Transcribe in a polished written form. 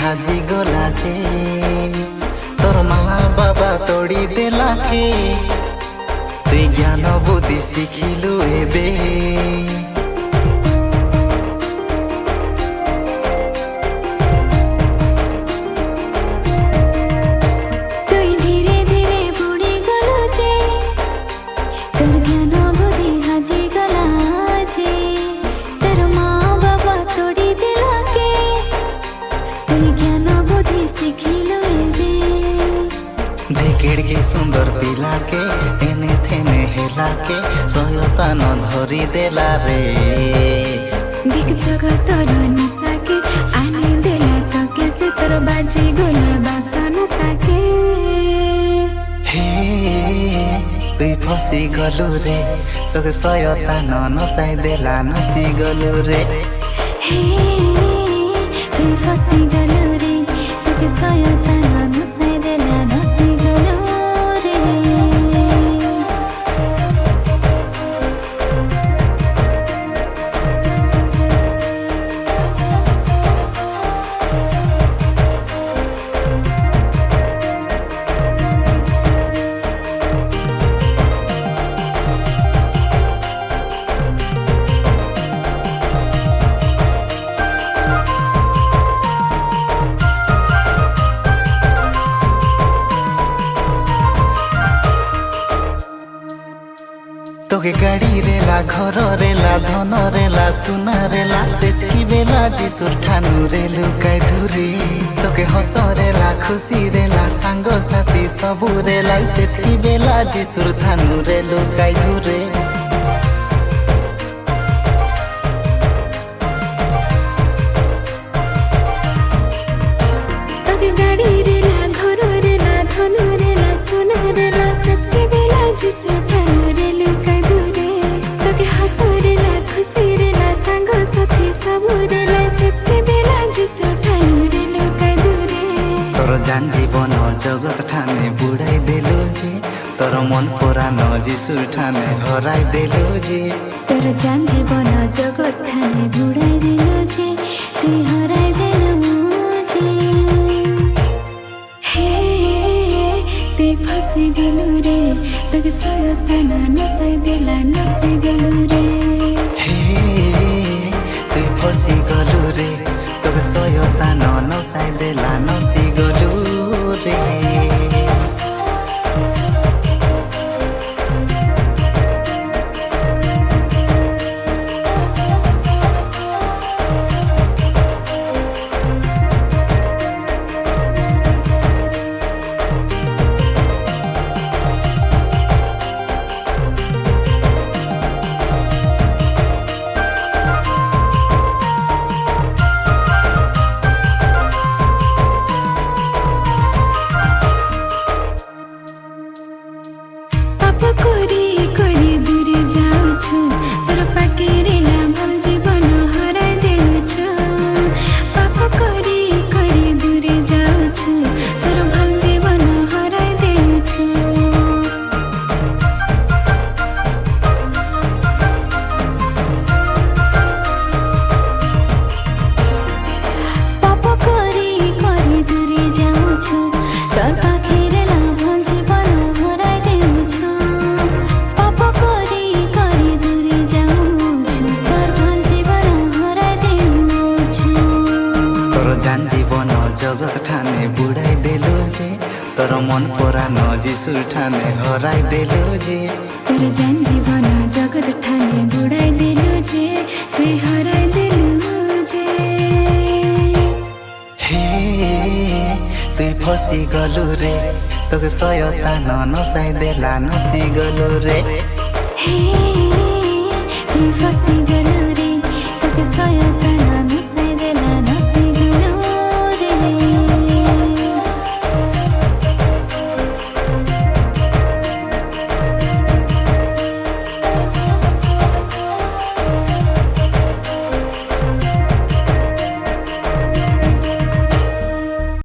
हाजी गला जे तोर माँ बाबा तोड़ी देला के तुई ज्ञान बुद्धि शिखिलु एबे के सुंदर पिला के एने थेने हेला के सहायता न धरी देला रे दिख जगत निशा के आने देला तो कैसे तोर बाजी गोला बासन ताके हे तुई फसी गलु रे तोके सहायता न नसाई देला नसी गलु रे हे तुई फसी गलु रे तोके सहायता न नसाई देला नसी गलु तोके गाड़ी रेला घर रेला धन रेला सुना रेला सेतकी बेला जिसुर ठानु रेलु काई धुरी तोके हस रेला खुशी रेला सांग साथी सबु रेला सेतकी बेला जिसुर ठानु रेलु काई धुरे तोके गाड़ी रेला घर रेला धन रेला सुना रेला सेतकी बेला जिसुर ठानु रेलु जान जीवन जगत ठाने बुढ़ाई देलु जे तोर मन पुराण जिसुर ठाने हराई देलु जे तोर जान जीवन जगत ठाने बुढ़ाई देलु जे तुई हराई देलु जे हे तुई फसी गलु रे तोके सहायता न नसाई देला नसी गलु रे हे तुई फसी गलु रे तोके सहायता न नसाई देला नसी गलु रे जगत ठाने बुढ़ाई देलु जे तोर मन पुराण जिसुर ठाने हराई देलु जे तोर जान जीवन जगत ठाने बुढ़ाई देलु जे तुई हराई देलु जे हे तुई फसी गलु रे तोके सहायता न नसाई देला नसी गलु रे हे